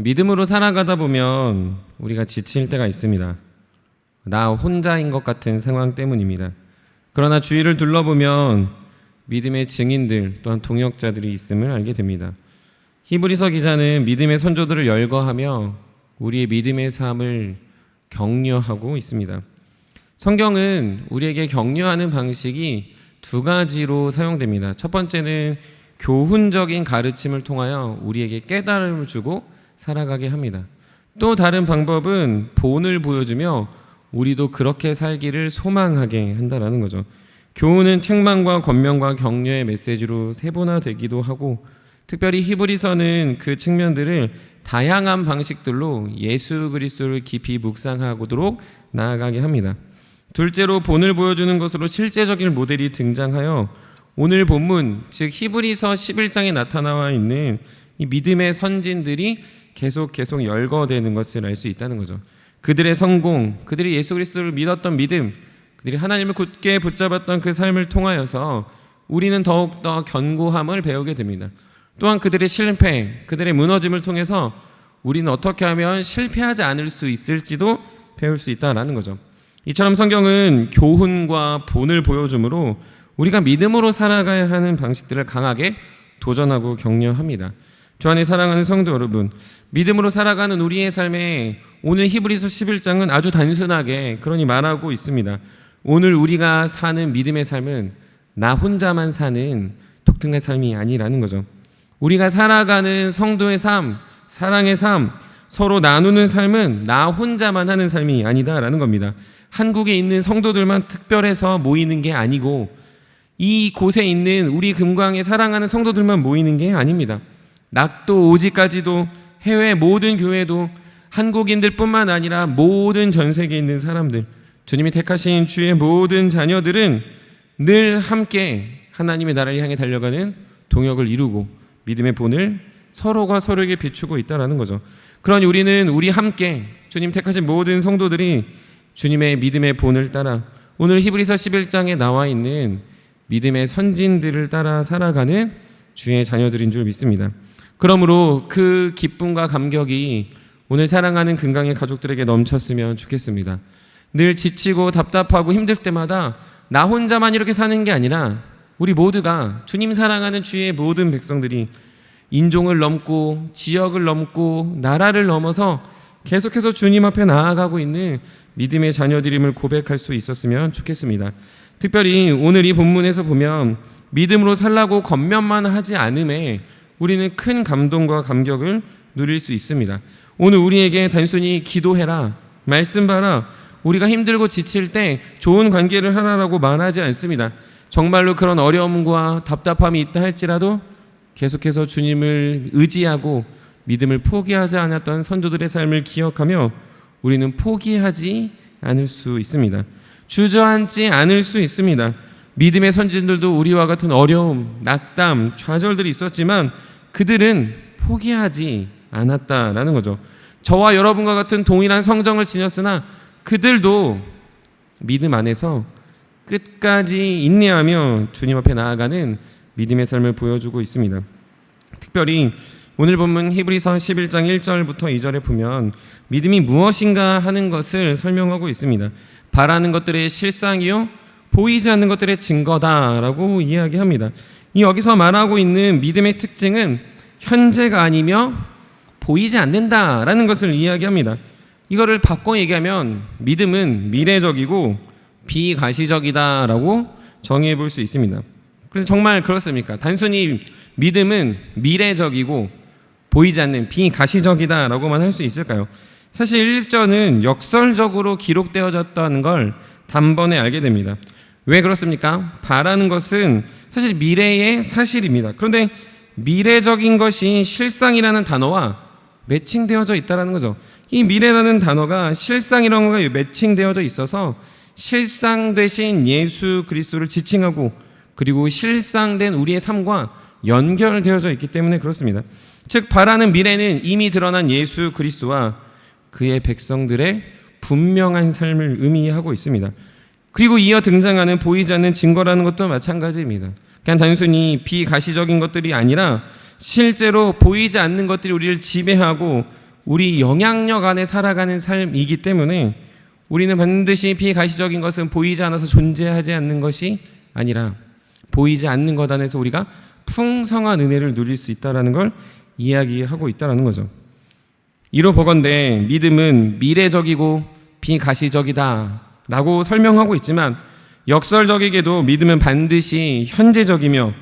믿음으로 살아가다 보면 우리가 지칠 때가 있습니다. 나 혼자인 것 같은 상황 때문입니다. 그러나 주위를 둘러보면 믿음의 증인들 또한 동역자들이 있음을 알게 됩니다. 히브리서 기자는 믿음의 선조들을 열거하며 우리의 믿음의 삶을 격려하고 있습니다. 성경은 우리에게 격려하는 방식이 두 가지로 사용됩니다. 첫 번째는 교훈적인 가르침을 통하여 우리에게 깨달음을 주고 살아가게 합니다. 또 다른 방법은 본을 보여주며 우리도 그렇게 살기를 소망하게 한다라는 거죠. 교훈은 책망과 권면과 격려의 메시지로 세분화되기도 하고, 특별히 히브리서는 그 측면들을 다양한 방식들로 예수 그리스도를 깊이 묵상하도록 나아가게 합니다. 둘째로 본을 보여주는 것으로 실제적인 모델이 등장하여 오늘 본문, 즉 히브리서 11장에 나타나와 있는 이 믿음의 선진들이 계속 열거되는 것을 알 수 있다는 거죠. 그들의 성공, 그들이 예수 그리스도를 믿었던 믿음, 그들이 하나님을 굳게 붙잡았던 그 삶을 통하여서 우리는 더욱더 견고함을 배우게 됩니다. 또한 그들의 실패, 그들의 무너짐을 통해서 우리는 어떻게 하면 실패하지 않을 수 있을지도 배울 수 있다는 거죠. 이처럼 성경은 교훈과 본을 보여주므로 우리가 믿음으로 살아가야 하는 방식들을 강하게 도전하고 격려합니다. 주 안에 사랑하는 성도 여러분, 믿음으로 살아가는 우리의 삶에 오늘 히브리서 11장은 아주 단순하게 그러니 말하고 있습니다. 오늘 우리가 사는 믿음의 삶은 나 혼자만 사는 독특한 삶이 아니라는 거죠. 우리가 살아가는 성도의 삶, 사랑의 삶, 서로 나누는 삶은 나 혼자만 하는 삶이 아니다라는 겁니다. 한국에 있는 성도들만 특별해서 모이는 게 아니고 이 곳에 있는 우리 금광에 사랑하는 성도들만 모이는 게 아닙니다. 낙도 오지까지도 해외 모든 교회도 한국인들뿐만 아니라 모든 전 세계에 있는 사람들, 주님이 택하신 주의 모든 자녀들은 늘 함께 하나님의 나라를 향해 달려가는 동역을 이루고 믿음의 본을 서로가 서로에게 비추고 있다는 거죠. 그러니 우리는 우리 함께 주님 택하신 모든 성도들이 주님의 믿음의 본을 따라 오늘 히브리서 11장에 나와 있는 믿음의 선진들을 따라 살아가는 주의 자녀들인 줄 믿습니다. 그러므로 그 기쁨과 감격이 오늘 사랑하는 금강의 가족들에게 넘쳤으면 좋겠습니다. 늘 지치고 답답하고 힘들 때마다 나 혼자만 이렇게 사는 게 아니라 우리 모두가 주님 사랑하는 주의 모든 백성들이 인종을 넘고 지역을 넘고 나라를 넘어서 계속해서 주님 앞에 나아가고 있는 믿음의 자녀들임을 고백할 수 있었으면 좋겠습니다. 특별히 오늘 이 본문에서 보면 믿음으로 살라고 겉면만 하지 않음에 우리는 큰 감동과 감격을 누릴 수 있습니다. 오늘 우리에게 단순히 기도해라, 말씀 봐라, 우리가 힘들고 지칠 때 좋은 관계를 하라라고 말하지 않습니다. 정말로 그런 어려움과 답답함이 있다 할지라도 계속해서 주님을 의지하고 믿음을 포기하지 않았던 선조들의 삶을 기억하며 우리는 포기하지 않을 수 있습니다. 주저앉지 않을 수 있습니다. 믿음의 선진들도 우리와 같은 어려움, 낙담, 좌절들이 있었지만 그들은 포기하지 않았다라는 거죠. 저와 여러분과 같은 동일한 성정을 지녔으나 그들도 믿음 안에서 끝까지 인내하며 주님 앞에 나아가는 믿음의 삶을 보여주고 있습니다. 특별히 오늘 본문 히브리서 11장 1절부터 2절에 보면 믿음이 무엇인가 하는 것을 설명하고 있습니다. 바라는 것들의 실상이요 보이지 않는 것들의 증거다라고 이야기합니다. 여기서 말하고 있는 믿음의 특징은 현재가 아니며 보이지 않는다라는 것을 이야기합니다. 이거를 바꿔 얘기하면 믿음은 미래적이고 비가시적이다라고 정의해 볼 수 있습니다. 그래서 정말 그렇습니까? 단순히 믿음은 미래적이고 보이지 않는 비가시적이다라고만 할 수 있을까요? 사실 1절은 역설적으로 기록되어졌다는 걸 단번에 알게 됩니다. 왜 그렇습니까? 바라는 것은 사실 미래의 사실입니다. 그런데 미래적인 것이 실상이라는 단어와 매칭되어져 있다는 거죠. 이 미래라는 단어가 실상이라는 것과 매칭되어져 있어서 실상 되신 예수 그리스도를 지칭하고 그리고 실상된 우리의 삶과 연결되어져 있기 때문에 그렇습니다. 즉 바라는 미래는 이미 드러난 예수 그리스도와 그의 백성들의 분명한 삶을 의미하고 있습니다. 그리고 이어 등장하는 보이지 않는 증거라는 것도 마찬가지입니다. 그냥 단순히 비가시적인 것들이 아니라 실제로 보이지 않는 것들이 우리를 지배하고 우리 영향력 안에 살아가는 삶이기 때문에 우리는 반드시 비가시적인 것은 보이지 않아서 존재하지 않는 것이 아니라 보이지 않는 것 안에서 우리가 풍성한 은혜를 누릴 수 있다는 걸 이야기하고 있다는 거죠. 이로 보건대 믿음은 미래적이고 비가시적이다 라고 설명하고 있지만 역설적이게도 믿음은 반드시 현재적이며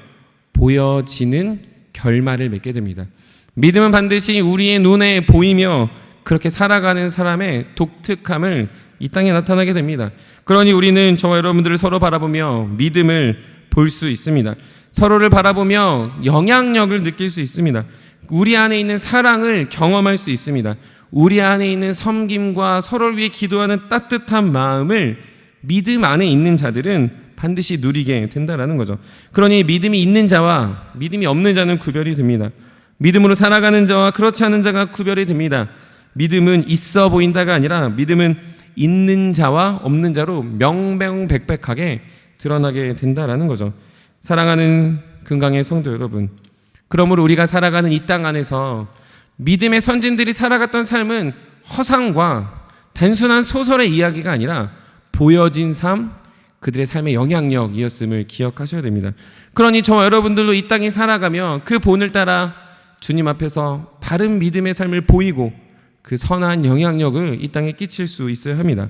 보여지는 결말을 맺게 됩니다. 믿음은 반드시 우리의 눈에 보이며 그렇게 살아가는 사람의 독특함을 이 땅에 나타나게 됩니다. 그러니 우리는 저와 여러분들을 서로 바라보며 믿음을 볼 수 있습니다. 서로를 바라보며 영향력을 느낄 수 있습니다. 우리 안에 있는 사랑을 경험할 수 있습니다. 우리 안에 있는 섬김과 서로를 위해 기도하는 따뜻한 마음을 믿음 안에 있는 자들은 반드시 누리게 된다는 거죠. 그러니 믿음이 있는 자와 믿음이 없는 자는 구별이 됩니다. 믿음으로 살아가는 자와 그렇지 않은 자가 구별이 됩니다. 믿음은 있어 보인다가 아니라 믿음은 있는 자와 없는 자로 명명백백하게 드러나게 된다는 거죠. 사랑하는 금강의 성도 여러분, 그러므로 우리가 살아가는 이 땅 안에서 믿음의 선진들이 살아갔던 삶은 허상과 단순한 소설의 이야기가 아니라 보여진 삶, 그들의 삶의 영향력이었음을 기억하셔야 됩니다. 그러니 저와 여러분들도 이 땅에 살아가며 그 본을 따라 주님 앞에서 바른 믿음의 삶을 보이고 그 선한 영향력을 이 땅에 끼칠 수 있어야 합니다.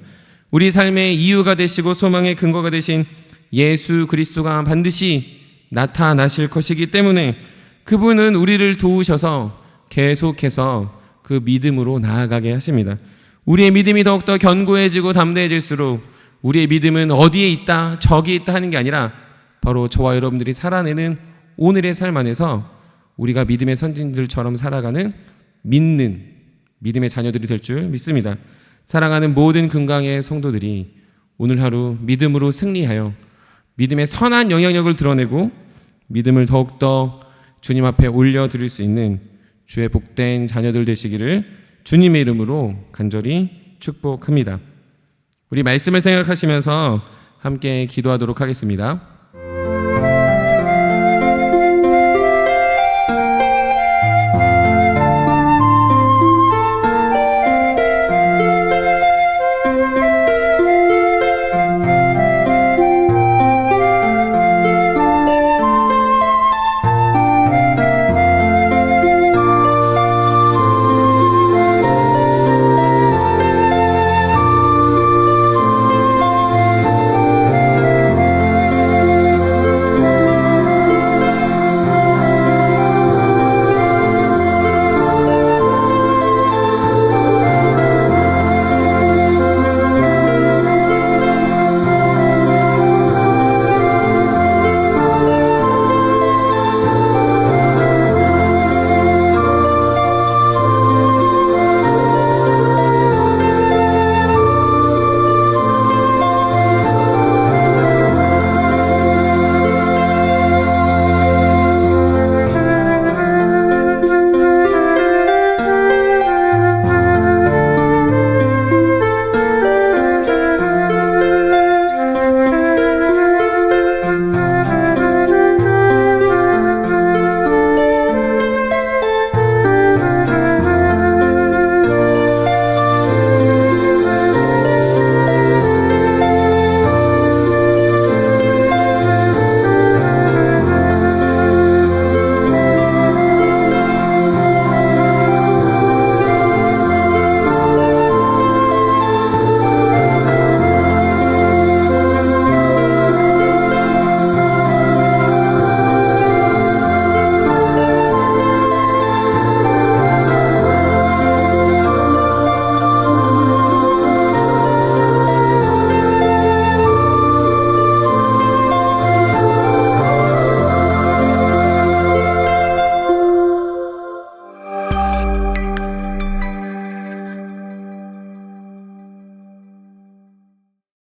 우리 삶의 이유가 되시고 소망의 근거가 되신 예수 그리스도가 반드시 나타나실 것이기 때문에 그분은 우리를 도우셔서 계속해서 그 믿음으로 나아가게 하십니다. 우리의 믿음이 더욱더 견고해지고 담대해질수록 우리의 믿음은 어디에 있다, 저기 있다 하는 게 아니라 바로 저와 여러분들이 살아내는 오늘의 삶 안에서 우리가 믿음의 선진들처럼 살아가는 믿는 믿음의 자녀들이 될 줄 믿습니다. 사랑하는 모든 금강의 성도들이 오늘 하루 믿음으로 승리하여 믿음의 선한 영향력을 드러내고 믿음을 더욱더 주님 앞에 올려드릴 수 있는 주의 복된 자녀들 되시기를 주님의 이름으로 간절히 축복합니다. 우리 말씀을 생각하시면서 함께 기도하도록 하겠습니다.